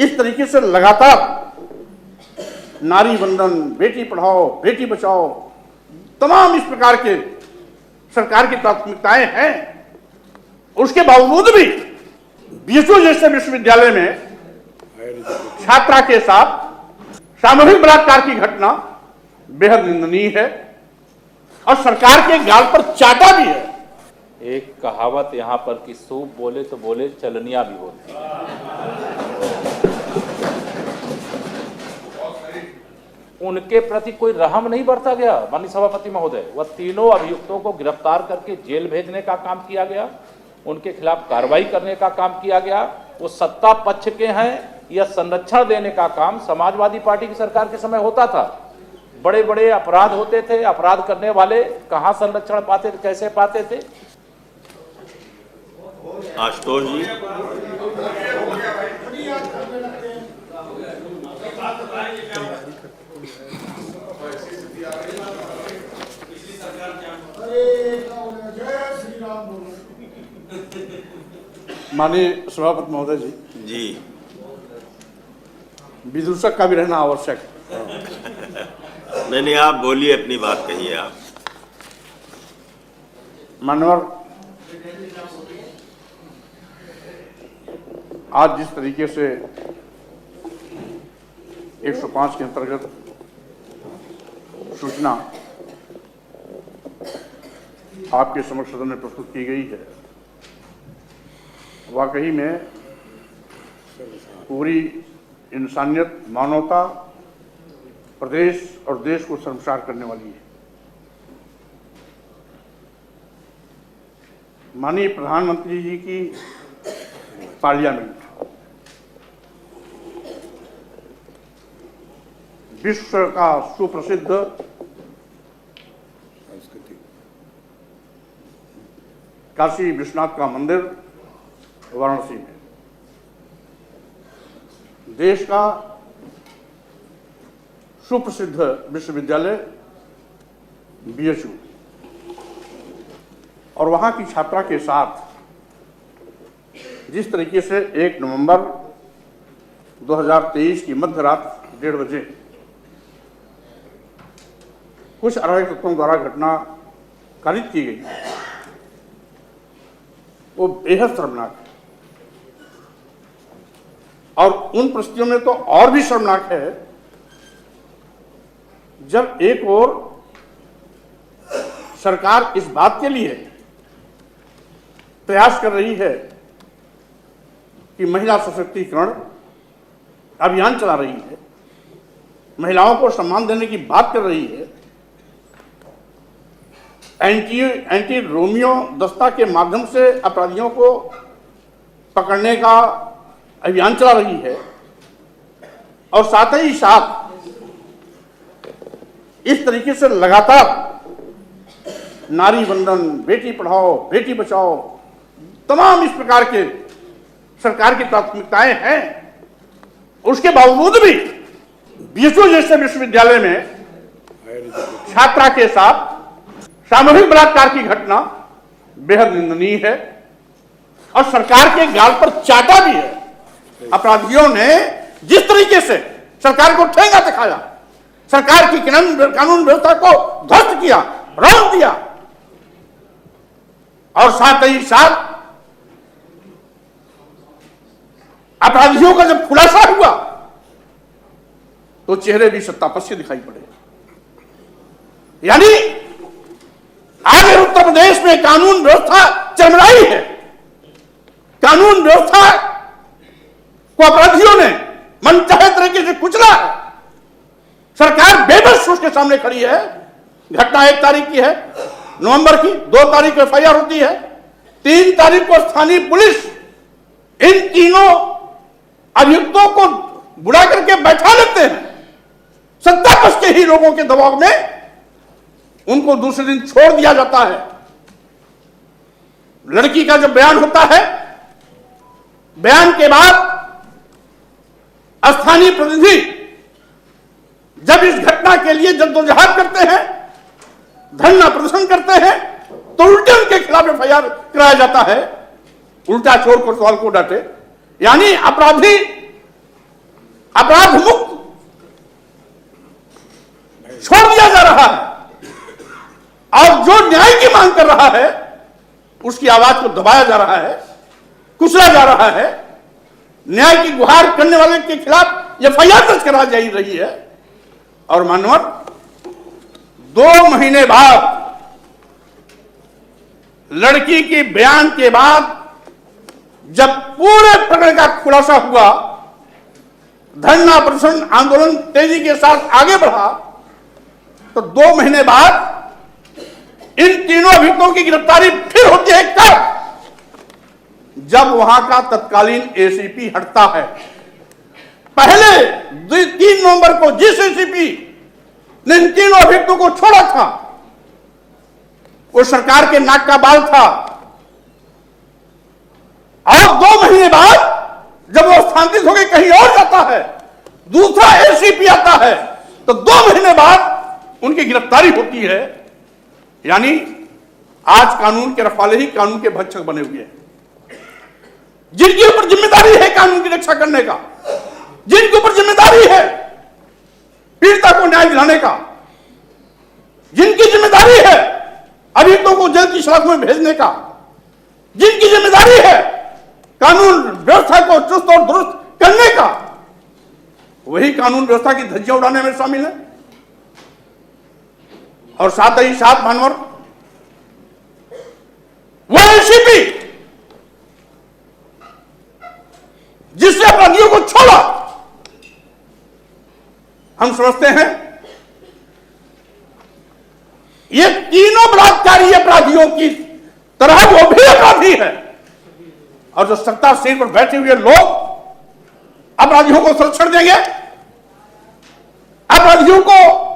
इस तरीके से लगातार नारी वंदन, बेटी पढ़ाओ, बेटी बचाओ, तमाम इस प्रकार के सरकार की प्राथमिकताएं हैं, उसके बावजूद भी बीएचयू जैसे विश्वविद्यालय में छात्रा के साथ सामूहिक बलात्कार की घटना बेहद निंदनीय है और सरकार के गाल पर चाटा भी है। एक कहावत यहाँ पर कि सूप बोले तो बोले, चलनिया भी बोलती है। उनके प्रति कोई रहम नहीं बरता गया माननीय सभापति महोदय। वह तीनों अभियुक्तों को गिरफ्तार करके जेल भेजने का काम किया गया, उनके खिलाफ कार्रवाई करने का काम किया गया। वो सत्ता पक्ष के हैं, यह संरक्षण देने का काम समाजवादी पार्टी की सरकार के समय होता था। बड़े बड़े अपराध होते थे, अपराध करने वाले कहाँ संरक्षण पाते थे, कैसे पाते थे? आशुतोष जी, माननीय सभापति महोदय जी विदूषक का भी रहना आवश्यक है। नहीं, आप बोलिए, अपनी बात कहिए आप। मानवर, आज जिस तरीके से 105 के अंतर्गत सूचना आपके समक्ष सदन में प्रस्तुत की गई है, वाकई में पूरी इंसानियत, मानवता, प्रदेश और देश को शर्मसार करने वाली है। माननीय प्रधानमंत्री जी की पार्लियामेंट विश्व का सुप्रसिद्ध काशी विश्वनाथ का मंदिर वाराणसी में, देश का सुप्रसिद्ध विश्वविद्यालय बीएचयू और वहां की छात्रा के साथ जिस तरीके से 1 नवंबर 2023 की मध्य रात 1:30 बजे कुछ अराजक तत्वों द्वारा घटना कारित की गई, वो बेहद शर्मनाक है। और उन परिस्थितियों में तो और भी शर्मनाक है जब एक ओर सरकार इस बात के लिए प्रयास कर रही है कि महिला सशक्तिकरण अभियान चला रही है, महिलाओं को सम्मान देने की बात कर रही है, एंटी रोमियो दस्ता के माध्यम से अपराधियों को पकड़ने का अभियान चला रही है, और साथ ही साथ इस तरीके से लगातार नारी वंदन, बेटी पढ़ाओ, बेटी बचाओ, तमाम इस प्रकार के सरकार की प्राथमिकताएं हैं, उसके बावजूद भी बीएचयू जैसे विश्वविद्यालय में छात्रा के साथ सामूहिक बलात्कार की घटना बेहद निंदनीय है और सरकार के गाल पर चाटा भी है। अपराधियों ने जिस तरीके से सरकार को ठेंगा दिखाया, सरकार की कानून व्यवस्था को ध्वस्त किया, रौंद दिया, और साथ ही साथ अपराधियों का जब खुलासा हुआ तो चेहरे भी सत्तापस्य दिखाई पड़े। यानी आज उत्तर प्रदेश में कानून व्यवस्था चरमराई है। कानून व्यवस्था को अपराधियों ने मनचाहे तरीके से कुचला है। सरकार बेबस उसके सामने खड़ी है। घटना 1 तारीख की है, नवंबर की, 2 तारीख को एफआईआर होती है, 3 तारीख को स्थानीय पुलिस इन तीनों अभियुक्तों को बुला करके बैठा लेते हैं। सत्ता पक्ष के ही लोगों के दबाव में उनको दूसरे दिन छोड़ दिया जाता है। लड़की का जब बयान होता है, बयान के बाद स्थानीय प्रतिनिधि जब इस घटना के लिए जद्दोजहद करते हैं, धरना प्रदर्शन करते हैं, तो उल्टे उनके खिलाफ एफआईआर कराया जाता है। उल्टा चोर कोतवाल को डांटे। यानी अपराधी अपराध मुक्त छोड़ दिया जा रहा है, और जो न्याय की मांग कर रहा है उसकी आवाज को दबाया जा रहा है, कुचला जा रहा है। न्याय की गुहार करने वाले के खिलाफ एफआईआर दर्ज करा जा रही है। और मानवर 2 महीने बाद लड़की के बयान के बाद जब पूरे प्रकरण का खुलासा हुआ, धरना प्रदर्शन आंदोलन तेजी के साथ आगे बढ़ा, तो 2 महीने बाद इन तीनों अभियुक्तों की गिरफ्तारी फिर होती है। कब? जब वहां का तत्कालीन एसीपी हटता है। पहले 3 नवंबर को जिस एसीपी ने इन तीनों अभियुक्तों को छोड़ा था वो सरकार के नाक का बाल था, और 2 महीने बाद जब वो स्थानांतरित होकर कहीं और जाता है, दूसरा एसीपी आता है, तो 2 महीने बाद उनकी गिरफ्तारी होती है। यानी आज कानून के रखवाले ही कानून के भक्षक बने हुए हैं। जिनके ऊपर जिम्मेदारी है कानून की रक्षा करने का, जिनके ऊपर जिम्मेदारी है पीड़िता को न्याय दिलाने का, जिनकी जिम्मेदारी है अभियुक्तों को जल्द की सलाख में भेजने का, जिनकी जिम्मेदारी है कानून व्यवस्था को चुस्त और दुरुस्त करने का, वही कानून व्यवस्था की धज्जियां उड़ाने में शामिल है। और साथ ही साथ मानवर वो एसीपी जिसने अपराधियों को छोड़ा, हम समझते हैं ये तीनों बलात्कारी अपराधियों की तरह वो भी अपराधी है। और जो सत्ता सीट पर बैठे हुए लोग अपराधियों को संरक्षण देंगे, अपराधियों को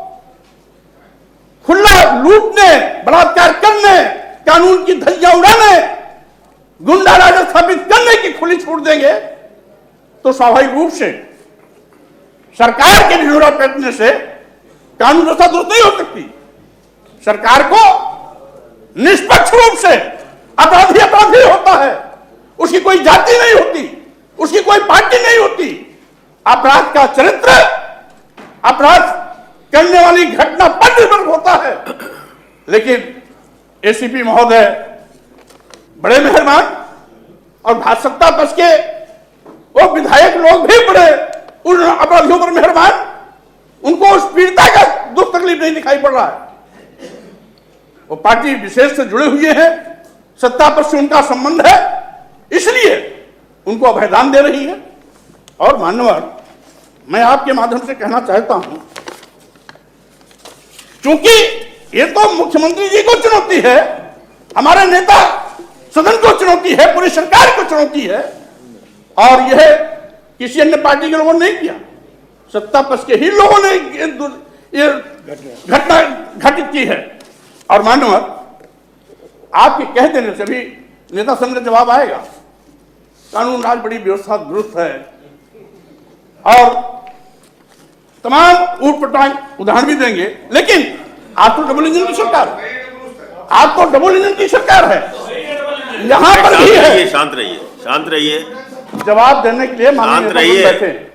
खुला लूटने, बलात्कार करने, कानून की धज्जियां उड़ाने, गुंडा राज स्थापित करने की खुली छूट देंगे, तो स्वाभाविक रूप से सरकार के निजोरा पेटने से कानून व्यवस्था दुरुस्त नहीं हो सकती। सरकार को निष्पक्ष रूप से अपराधी अपराधी होता है, उसकी कोई जाति नहीं होती, उसकी कोई पार्टी नहीं होती। अपराध का चरित्र अपराध करने वाली घटना पर निर्भर होता है। लेकिन एसीपी महोदय बड़े मेहरबान, और भाजपा पक्ष के वो विधायक लोग भी बड़े उन अपराधियों पर मेहरबान, उनको उस पीड़िता का दुख तकलीफ नहीं दिखाई पड़ रहा है। वो पार्टी विशेष से जुड़े हुए हैं, सत्ता पर से उनका संबंध है, इसलिए उनको अभयदान दे रही है। और मान्यवर, मैं आपके माध्यम से कहना चाहता हूं, क्योंकि ये तो मुख्यमंत्री जी को चुनौती है, हमारे नेता सदन को चुनौती है, पूरी सरकार को चुनौती है, और यह किसी अन्य पार्टी के लोगों ने नहीं किया, सत्ता पक्ष के ही लोगों ने ये घटना घटित की है। और मानव आपके कह देने से भी नेता संघ का जवाब आएगा, कानून राज बड़ी व्यवस्था दुरुस्त है, और तमाम ऊट पटांग उदाहरण भी देंगे। लेकिन आप तो डबल इंजन की सरकार है, आप तो डबल इंजन की सरकार है, यहां पर भी है। शांत रहिए, शांत रहिए, जवाब देने के लिए माननीय बैठे।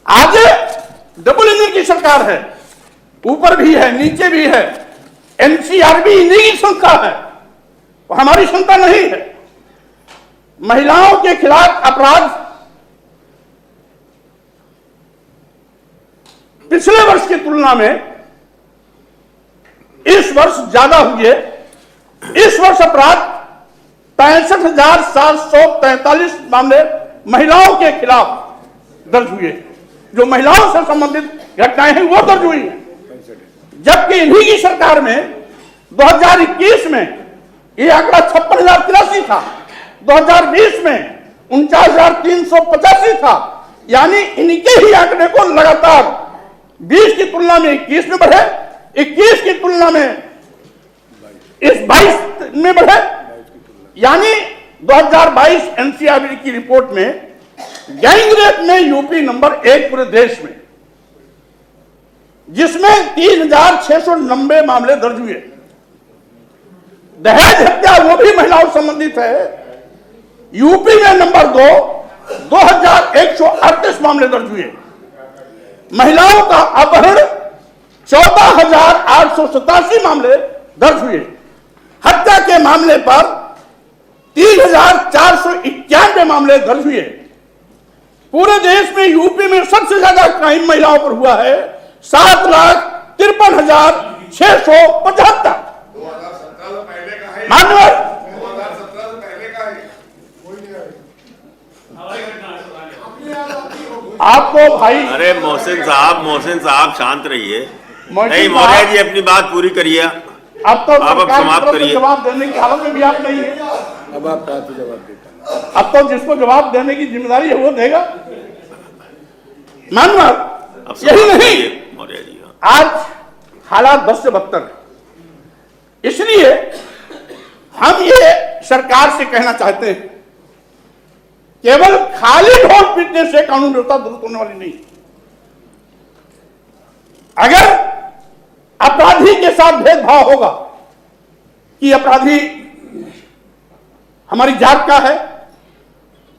आज डबल इंजन की सरकार है, ऊपर भी है नीचे भी है, एनसीआरबी इन्हीं की संस्था है, वो हमारी संस्था नहीं है। महिलाओं के खिलाफ अपराध पिछले वर्ष की तुलना में इस वर्ष ज्यादा हुए। इस वर्ष अपराध 65,743 मामले महिलाओं के खिलाफ दर्ज हुए, जो महिलाओं से संबंधित घटनाएं हैं वो दर्ज हुई हैं। जबकि इन्हीं की सरकार में 2021 में ये आंकड़ा 56,083 था, 2020 में 49,385 था। यानी इनके ही आंकड़े को लगातार 20 की तुलना में 21 में बढ़े, 21 की तुलना में इस 22 में बढ़े। यानी 2022 एनसीआरबी की रिपोर्ट में गैंग रेप में यूपी नंबर 1 पूरे देश में, जिसमें 3,690 मामले दर्ज हुए। दहेज हत्या वो भी महिलाओं संबंधित है, यूपी में नंबर 2, 2138 मामले दर्ज हुए। महिलाओं का अपहरण 14,887 मामले दर्ज हुए। हत्या के मामले पर 3,491 मामले दर्ज हुए। पूरे देश में यूपी में सबसे ज्यादा क्राइम महिलाओं पर हुआ है, 7,53,675। मान्यवर आपको भाई, अरे मोहसिन साहब शांत रहिए। मोहसिन नहीं, साहब, मौर्य जी अपनी बात पूरी करिए। अब तो आप सरकार की समाप्त तरफ से करिए। जवाब देने की हालत में भी आप नहीं है। अब आप कहाँ से जवाब देते हैं? अब तो जिसको जवाब देने की जिम्मेदारी है वो देगा। मानवर अब यही समाप्त नहीं, करिए, मौर्य जी। हाँ। आज हालात बद से बदतर है। इसलिए हम ये सरकार से कहना चाहते हैं, केवल खाली ढोल पीटने से कानून व्यवस्था दुरुस्त होने वाली नहीं। अगर अपराधी के साथ भेदभाव होगा कि अपराधी हमारी जात का है,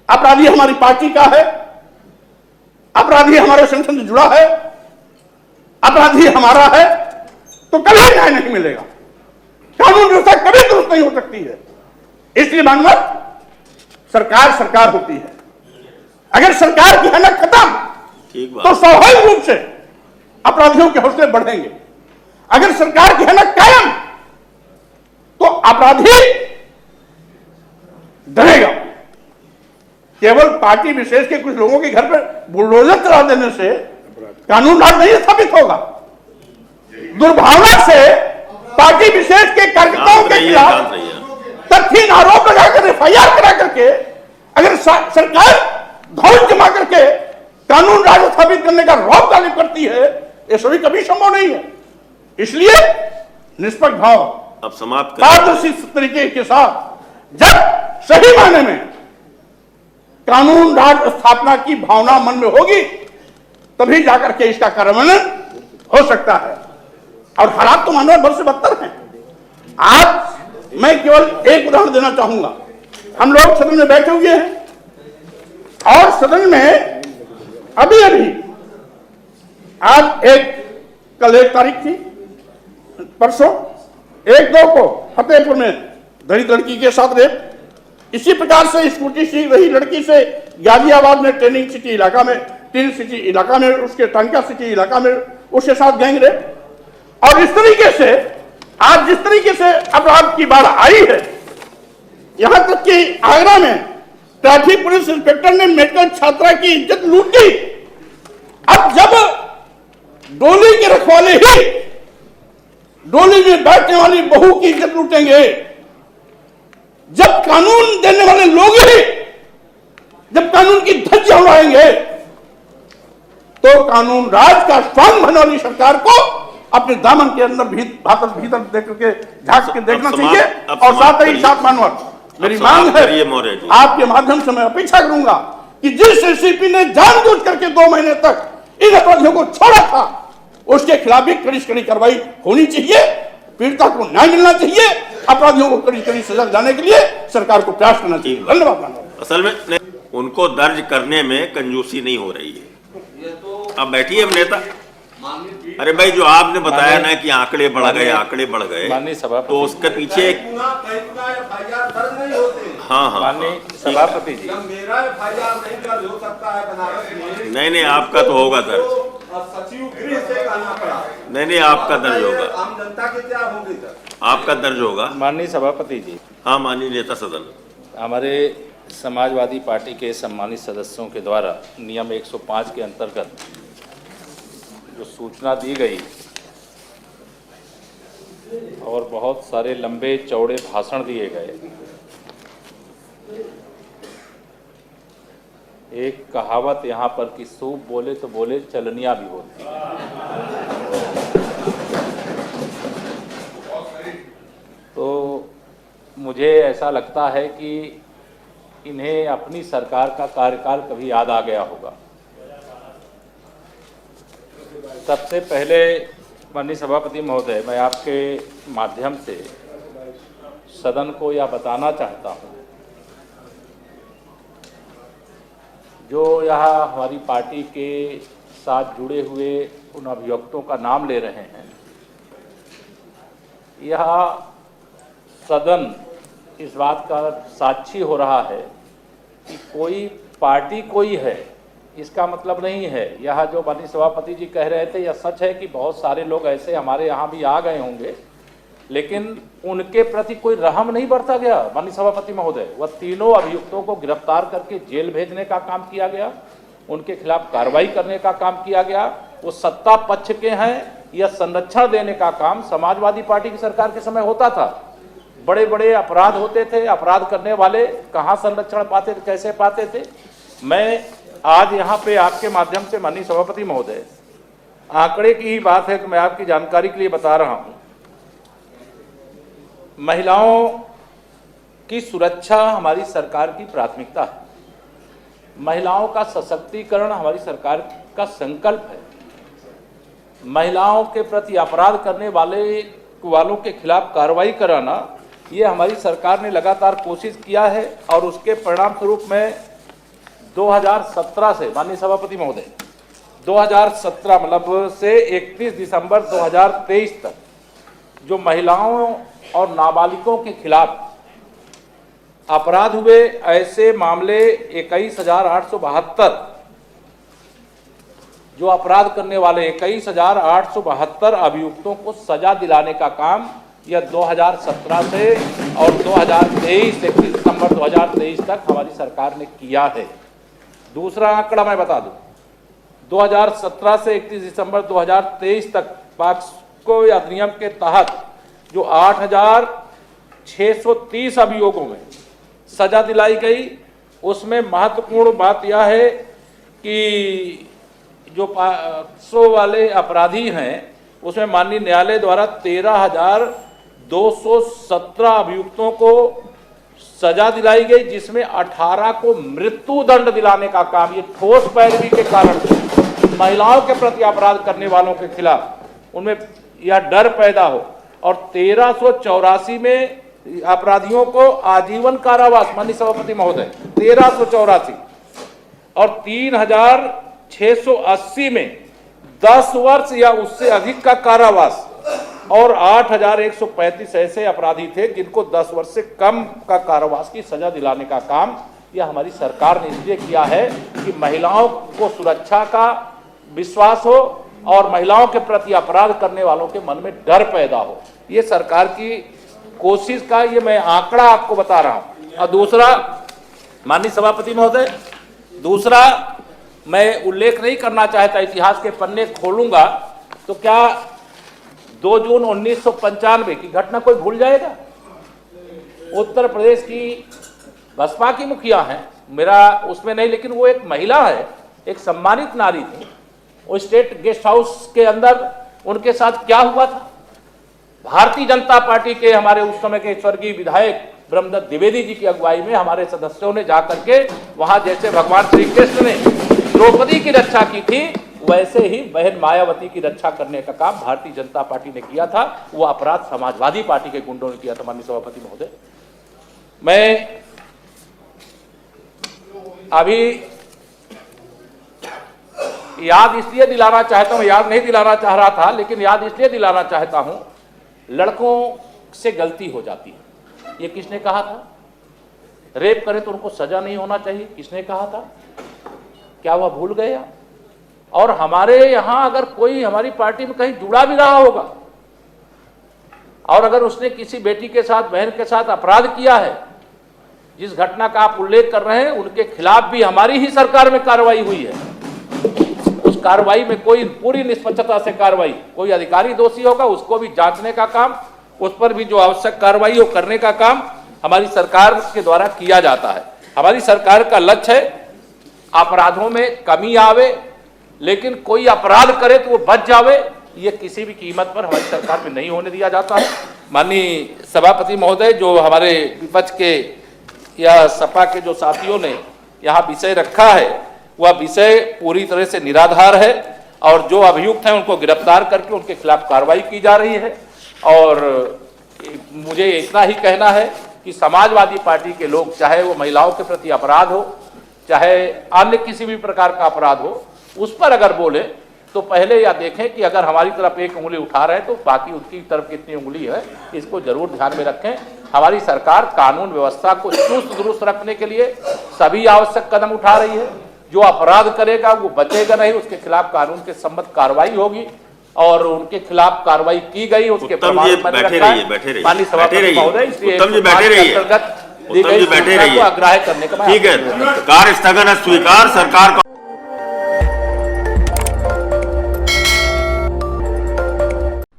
अपराधी हमारी पार्टी का है, अपराधी हमारे संगठन से जुड़ा है, अपराधी हमारा है, तो कभी न्याय नहीं मिलेगा। कानून व्यवस्था कभी दुरुस्त नहीं हो सकती है। इसलिए मानव सरकार होती है। अगर सरकार की हनक खत्म ठीक बात। तो स्वाभाविक रूप से अपराधियों के हौसले बढ़ेंगे। अगर सरकार की हनक कायम तो अपराधी डरेगा। केवल पार्टी विशेष के कुछ लोगों के घर पर बुलडोजर चला देने से कानून राज नहीं स्थापित होगा। दुर्भावना से पार्टी विशेष के कार्यकर्ताओं के खिलाफ तथ्यहीन आरोप लगाकर FIR करा करके अगर सरकार धौल जमा करके कानून राज स्थापित करने का रौब तालीब करती है, ये सभी कभी संभव नहीं है। इसलिए निष्पक्ष भाव, अब समाप्त करिए। पारदर्शी तरीके के साथ जब सही मायने में कानून राज स्थापना की भावना मन में होगी, तभी जाकर के इसका कार्यान्वयन हो सकता है। और हालात तो मानव बद से बदतर हैं। आज मैं केवल एक उदाहरण देना चाहूंगा। हम लोग सदन में बैठे हुए हैं और सदन में अभी आज कल 1 तारीख थी, परसों 1-2 को फतेहपुर में दलित लड़की के साथ रेप। इसी प्रकार से स्कूटी सीख रही लड़की से गाजियाबाद में ट्रेनिंग सिटी इलाका में, टिन सिटी इलाका में, उसके टांका सिटी इलाका में उसके साथ गैंग रेप। और इस तरीके से आज जिस तरीके से अपराध की बाढ़ आई है, यहां तक कि आगरा में ट्रैफिक पुलिस इंस्पेक्टर ने मेडिकल छात्रा की इज्जत लूटी। अब जब डोली के रखवाले ही डोली में बैठने वाली बहू की इज्जत लूटेंगे, जब कानून देने वाले लोग ही जब कानून की धज्जियां उड़ाएंगे, तो कानून राज का स्वांग बनने वाली सरकार को अपने दामन के अंदर भीतर देख करके झांक के देखना चाहिए। और साथ ही साथ मानवर मेरी मांग है, आपके माध्यम से मैं अपेक्षा करूंगा कि जिस एसीपी ने जानबूझ करके 2 महीने तक इन अपराधियों को छोड़ा था, उसके खिलाफ भी कड़ी से कड़ी कार्रवाई होनी चाहिए। पीड़िता को न्याय मिलना चाहिए। अपराधियों को कड़ी कड़ी सजा दिलाने के लिए सरकार को प्रयास करना चाहिए। धन्यवाद। असल में उनको दर्ज करने में कंजूसी नहीं हो रही है। अब बैठिए अब नेता। अरे भाई, जो आपने बताया ना कि आंकड़े बढ़ गए, माननीय सभापति, तो उसके पीछे हाँ माननीय सभापति जी, मेरा FIR नहीं दर्ज हो सकता है बनारस में। नहीं, आपका तो होगा दर्ज। सचिव गृह से कहना पड़ा। नहीं, आपका दर्ज होगा। आम जनता के क्या होंगे सर? आपका दर्ज होगा। माननीय सभापति जी, हाँ, माननीय नेता सदन, हमारे समाजवादी पार्टी के सम्मानित सदस्यों के द्वारा नियम 105 के अंतर्गत जो सूचना दी गई और बहुत सारे लंबे चौड़े भाषण दिए गए। एक कहावत यहाँ पर कि सूप बोले तो बोले, चलनियाँ भी बोलती हैं। तो मुझे ऐसा लगता है कि इन्हें अपनी सरकार का कार्यकाल कभी याद आ गया होगा। सबसे पहले माननीय सभापति महोदय, मैं आपके माध्यम से सदन को यह बताना चाहता हूं जो यहाँ हमारी पार्टी के साथ जुड़े हुए उन अभियुक्तों का नाम ले रहे हैं, यह सदन इस बात का साक्षी हो रहा है कि कोई पार्टी कोई है इसका मतलब नहीं है। यह जो माननीय सभापति जी कह रहे थे, यह सच है कि बहुत सारे लोग ऐसे हमारे यहाँ भी आ गए होंगे, लेकिन उनके प्रति कोई रहम नहीं बरता गया। माननीय सभापति महोदय, वह तीनों अभियुक्तों को गिरफ्तार करके जेल भेजने का काम किया गया, उनके खिलाफ कार्रवाई करने का काम किया गया। वो सत्ता पक्ष के हैं, यह संरक्षण देने का काम समाजवादी पार्टी की सरकार के समय होता था। बड़े बड़े अपराध होते थे, अपराध करने वाले कहाँ संरक्षण पाते थे, कैसे पाते थे। मैं आज यहाँ पे आपके माध्यम से माननीय सभापति महोदय, आंकड़े की ही बात है कि मैं आपकी जानकारी के लिए बता रहा हूँ। महिलाओं की सुरक्षा हमारी सरकार की प्राथमिकता है। महिलाओं का सशक्तिकरण हमारी सरकार का संकल्प है। महिलाओं के प्रति अपराध करने वालों के खिलाफ कार्रवाई कराना, ये हमारी सरकार ने लगातार कोशिश किया है और उसके परिणाम स्वरूप में 2017 से माननीय सभापति महोदय 2017 मतलब से 31 दिसंबर 2023 तक जो महिलाओं और नाबालिगों के खिलाफ अपराध हुए, ऐसे मामले 21,872, जो अपराध करने वाले 21,872 अभियुक्तों को सजा दिलाने का काम यह 2017 से और 2023 31 दिसंबर 2023 तक हमारी सरकार ने किया है। दूसरा आंकड़ा मैं बता दूं, 2017 से 31 दिसंबर 2023 तक पॉक्सो अधिनियम के तहत जो 8,630 अभियोगों में सजा दिलाई गई, उसमें महत्वपूर्ण बात यह है कि जो पॉक्सो वाले अपराधी हैं उसमें माननीय न्यायालय द्वारा 13,217 अभियुक्तों को सजा दिलाई गई, जिसमें 18 को मृत्यु दंड दिलाने का काम, ये ठोस पैरवी के कारण महिलाओं के प्रति अपराध करने वालों के खिलाफ उनमें यह डर पैदा हो, और 1384 में अपराधियों को आजीवन कारावास, माननीय सभापति महोदय 1384, और 3,680 में 10 वर्ष या उससे अधिक का कारावास, और 8,135 ऐसे अपराधी थे जिनको 10 वर्ष से कम का कारावास की सजा दिलाने का काम यह हमारी सरकार ने इसलिए किया है कि महिलाओं को सुरक्षा का विश्वास हो और महिलाओं के प्रति अपराध करने वालों के मन में डर पैदा हो। ये सरकार की कोशिश का ये मैं आंकड़ा आपको बता रहा हूं। और दूसरा माननीय सभापति महोदय, दूसरा मैं उल्लेख नहीं करना चाहता, इतिहास के पन्ने खोलूंगा तो क्या 2 जून 1995 की घटना कोई भूल जाएगा? उत्तर प्रदेश की बसपा की मुखिया हैं, मेरा उसमें नहीं, लेकिन वो एक महिला है, एक सम्मानित नारी थी। वो स्टेट गेस्ट हाउस के अंदर उनके साथ क्या हुआ था? भारतीय जनता पार्टी के हमारे उस समय के स्वर्गीय विधायक ब्रह्मदत्त द्विवेदी जी की अगुवाई में हमारे सदस्यों ने जाकर के वहां जैसे भगवान श्री कृष्ण ने द्रौपदी की रक्षा की थी, वैसे ही बहन मायावती की रक्षा करने का काम भारतीय जनता पार्टी ने किया था। वो अपराध समाजवादी पार्टी के गुंडों ने किया था। माननीय सभापति महोदय, मैं अभी याद इसलिए दिलाना चाहता हूं, याद नहीं दिलाना चाह रहा था, लेकिन याद इसलिए दिलाना चाहता हूं, लड़कों से गलती हो जाती है। ये किसने कहा था? रेप करे तो उनको सजा नहीं होना चाहिए, किसने कहा था? क्या वह भूल गया? और हमारे यहां अगर कोई हमारी पार्टी में कहीं जुड़ा भी रहा होगा और अगर उसने किसी बेटी के साथ, बहन के साथ अपराध किया है, जिस घटना का आप उल्लेख कर रहे हैं, उनके खिलाफ भी हमारी ही सरकार में कार्रवाई हुई है। उस कार्रवाई में कोई पूरी निष्पक्षता से कार्रवाई, कोई अधिकारी दोषी होगा उसको भी जांचने का काम, उस पर भी जो आवश्यक कार्रवाई हो करने का काम हमारी सरकार के द्वारा किया जाता है। हमारी सरकार का लक्ष्य है अपराधों में कमी आवे, लेकिन कोई अपराध करे तो वो बच जावे, ये किसी भी कीमत पर हमारी सरकार में नहीं होने दिया जाता है। माननीय सभापति महोदय, जो हमारे विपक्ष के या सपा के जो साथियों ने यहाँ विषय रखा है, वह विषय पूरी तरह से निराधार है और जो अभियुक्त हैं उनको गिरफ्तार करके उनके खिलाफ कार्रवाई की जा रही है। और मुझे इतना ही कहना है कि समाजवादी पार्टी के लोग, चाहे वो महिलाओं के प्रति अपराध हो, चाहे अन्य किसी भी प्रकार का अपराध हो, उस पर अगर बोले तो पहले यह देखें कि अगर हमारी तरफ एक उंगली उठा रहे हैं तो बाकी उसकी तरफ कितनी उंगली है, इसको जरूर ध्यान में रखें। हमारी सरकार कानून व्यवस्था को चुस्त दुरुस्त रखने के लिए सभी आवश्यक कदम उठा रही है। जो अपराध करेगा वो बचेगा नहीं, उसके खिलाफ कानून के सम्मत कार्रवाई होगी और उनके खिलाफ कार्रवाई की गई, उसके प्रमाण मैंने रखा है। माननीय सभापति महोदय, इसलिए अंतर्गत दी गई सूचना को अग्राह्य करने का ठीक है, कार्य स्थगन स्वीकार। सरकार को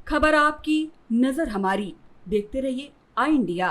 खबर आपकी, नजर हमारी। देखते रहिए आई इंडिया।